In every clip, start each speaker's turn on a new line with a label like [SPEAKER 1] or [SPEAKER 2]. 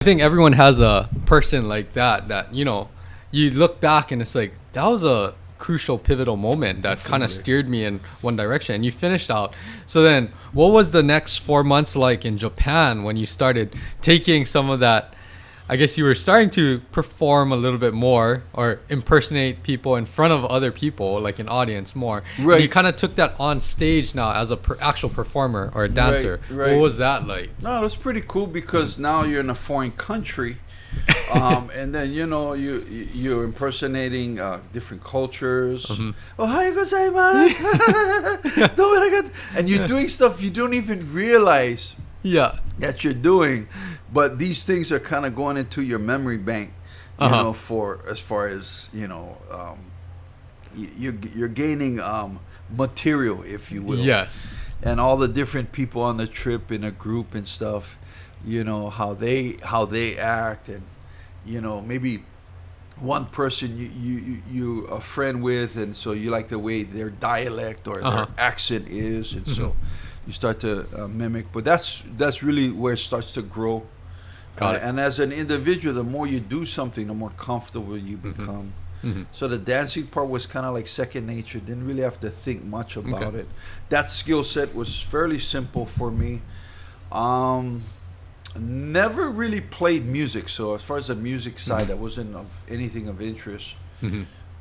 [SPEAKER 1] I think everyone has a person like that you look back and it's like that was a crucial pivotal moment that kind of
[SPEAKER 2] Definitely.
[SPEAKER 1] steered me in one direction, and you finished out. So then what was the next 4 months like in Japan when you started taking some of that? I guess you were starting to perform a little bit more or impersonate people in front of other people, like an audience more.
[SPEAKER 2] Right.
[SPEAKER 1] And you kind of took that on stage now as a actual performer or a dancer.
[SPEAKER 2] Right.
[SPEAKER 1] What was that like?
[SPEAKER 2] No, that's pretty cool because now you're in a foreign country, and then you're impersonating different cultures. Ohayou gozaimasu. And you're doing stuff you don't even realize
[SPEAKER 1] Yeah.
[SPEAKER 2] that you're doing, but these things are kind of going into your memory bank, for as far as you're gaining material, if you will.
[SPEAKER 1] Yes.
[SPEAKER 2] And all the different people on the trip in a group and stuff, how they act, and maybe one person you a friend with, and so you like the way their dialect or their accent is, and so you start to mimic. But that's really where it starts to grow.
[SPEAKER 1] Got it.
[SPEAKER 2] And as an individual, the more you do something, the more comfortable you become. So the dancing part was kind of like second nature. Didn't really have to think much about it. That skill set was fairly simple for me. Never really played music, so as far as the music side, that wasn't of anything of interest.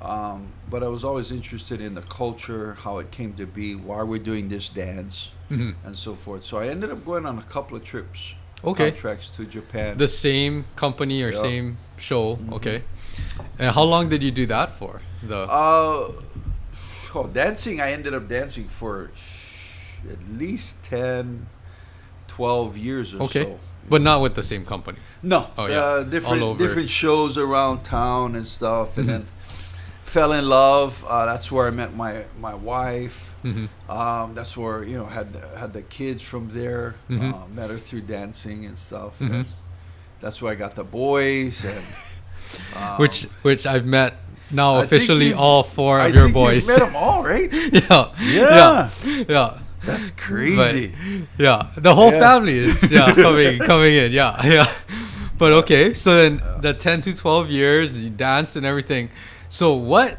[SPEAKER 2] But I was always interested in the culture, how it came to be, why we're doing this dance, and so forth. So I ended up going on a couple of trips, contracts to Japan.
[SPEAKER 1] The same company or same show. Okay. And how long did you do that for?
[SPEAKER 2] Dancing, I ended up dancing for at least 10, 12 years or so.
[SPEAKER 1] But not with the same company.
[SPEAKER 2] No.
[SPEAKER 1] Oh, yeah.
[SPEAKER 2] Different shows around town and stuff, and then fell in love. That's where I met my wife. That's where had the kids from there. Met her through dancing and stuff. And that's where I got the boys, and
[SPEAKER 1] which I've met now
[SPEAKER 2] I
[SPEAKER 1] officially
[SPEAKER 2] think
[SPEAKER 1] all four of your boys.
[SPEAKER 2] You've met them all, right?
[SPEAKER 1] Yeah.
[SPEAKER 2] That's crazy.
[SPEAKER 1] But, the whole family is coming in. Yeah. But okay, so then the 10 to 12 years you danced and everything. So what?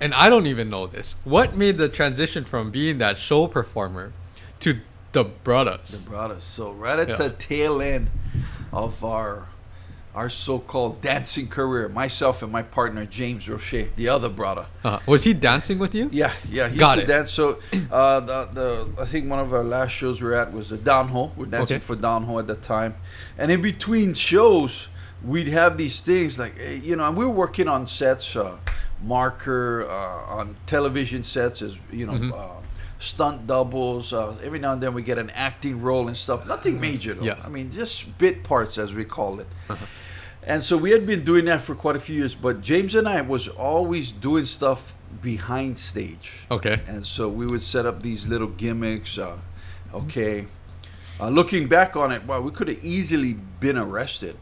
[SPEAKER 1] And I don't even know this. What made the transition from being that show performer to the Braddahs?
[SPEAKER 2] The Braddahs. So right at the tail end of our so-called dancing career, myself and my partner James Roche, the other brother.
[SPEAKER 1] Was he dancing with you?
[SPEAKER 2] Yeah. He used to dance. So I think one of our last shows we were at was the Downho. We're dancing for Downho at the time, and in between shows we'd have these things like and we were working on sets, marker on television sets, as stunt doubles. Every now and then we get an acting role and stuff. Nothing major though. I mean, just bit parts, as we call it. And so we had been doing that for quite a few years, but James and I was always doing stuff behind stage. Okay. And so we would set up these little gimmicks. Looking back on it, wow, we could have easily been arrested.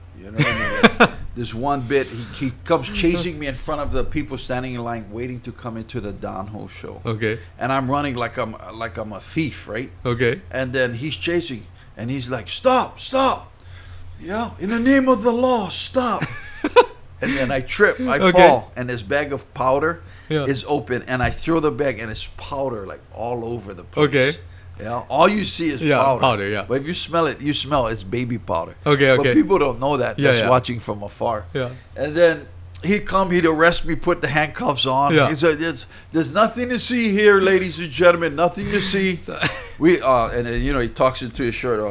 [SPEAKER 2] This one bit, he comes chasing me in front of the people standing in line waiting to come into the Downho show. Okay. And I'm running like I'm a thief, right? Okay. And then he's chasing, and he's like, stop. Yeah, in the name of the law, stop. And then I trip, I fall, and this bag of powder is open, and I throw the bag, and it's powder like all over the place. Okay. Yeah, all you see is powder. But if you smell it, it's baby powder. Okay. But people don't know that. That's watching from afar. Yeah. And then he'd arrest me, put the handcuffs on. Yeah. He said, there's nothing to see here, ladies and gentlemen, nothing to see. And then, he talks into his shirt.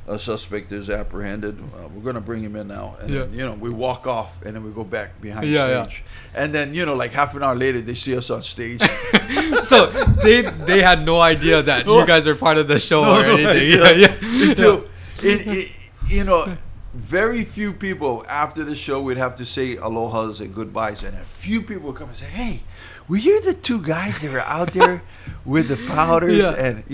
[SPEAKER 2] A suspect is apprehended. We're going to bring him in now. And then, we walk off, and then we go back behind stage. And then, like half an hour later, they see us on stage.
[SPEAKER 1] So they had no idea that you guys are part of the show or anything.
[SPEAKER 2] Very few people after the show would have to say alohas and goodbyes, and a few people would come and say, hey, were you the two guys that were out there with the powders and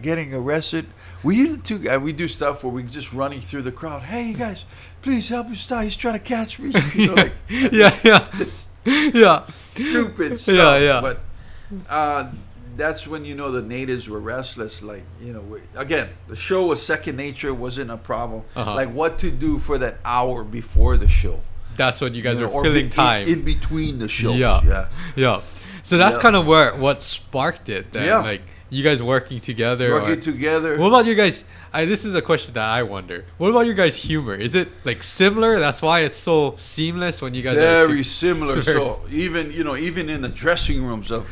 [SPEAKER 2] getting arrested? Were you the two guys? We do stuff where we're just running through the crowd. Hey, you guys, please help him stop. He's trying to catch me. Just stupid stuff. But that's when the natives were restless. Like again, the show was second nature, wasn't a problem. Like what to do for that hour before the show.
[SPEAKER 1] That's what you guys were filling time
[SPEAKER 2] in between the shows.
[SPEAKER 1] Yeah. So that's kind of what sparked it. Then. Like you guys working together.
[SPEAKER 2] Together.
[SPEAKER 1] What about you guys? This is a question that I wonder. What about your guys' humor? Is it like similar? That's why it's so seamless when you guys are
[SPEAKER 2] very similar. So even in the dressing rooms of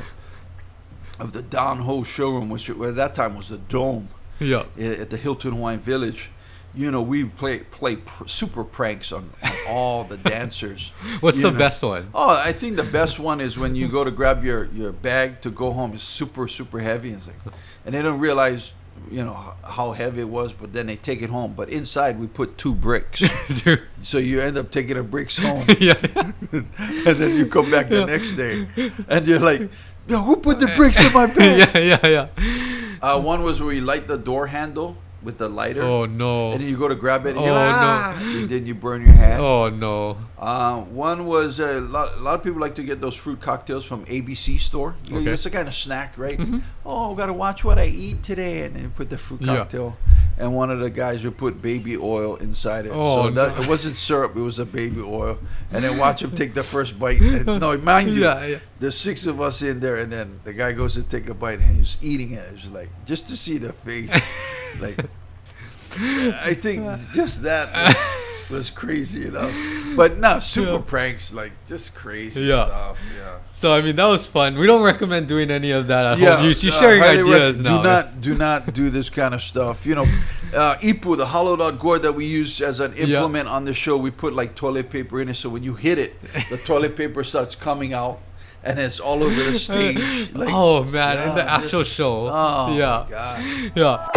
[SPEAKER 2] the Down Ho showroom, which at that time was the Dome, at the Hilton Hawaiian Village, we play super pranks on all the dancers.
[SPEAKER 1] What's the best one?
[SPEAKER 2] Oh, I think the best one is when you go to grab your bag to go home. It's super, super heavy. And they don't realize, how heavy it was, but then they take it home. But inside, we put 2 bricks. So you end up taking the bricks home. And then you come back the next day. And you're like, yo, who put the bricks in my bag? One was where you light the door handle with the lighter.
[SPEAKER 1] Oh no!
[SPEAKER 2] And then you go to grab it. And and then you burn your hand.
[SPEAKER 1] Oh no!
[SPEAKER 2] One was a lot of people like to get those fruit cocktails from ABC store. It's a kind of snack, right? Oh, gotta watch what I eat today, and then put the fruit cocktail. And one of the guys would put baby oil inside it.
[SPEAKER 1] Oh,
[SPEAKER 2] so it wasn't syrup; it was a baby oil. And then watch him take the first bite. And, mind you, there's 6 of us in there, and then the guy goes to take a bite, and he's eating it. It's like just to see the face. Like, I think just that was crazy enough. But no, super pranks, like just crazy stuff. Yeah.
[SPEAKER 1] So I mean, that was fun. We don't recommend doing any of that at home. You're sharing ideas now.
[SPEAKER 2] Do not do this kind of stuff. Ipu, the hollowed out gourd that we use as an implement on the show, we put like toilet paper in it. So when you hit it, the toilet paper starts coming out. And it's all over the stage. Like,
[SPEAKER 1] oh man, in the actual show.
[SPEAKER 2] Oh my God.
[SPEAKER 1] Yeah.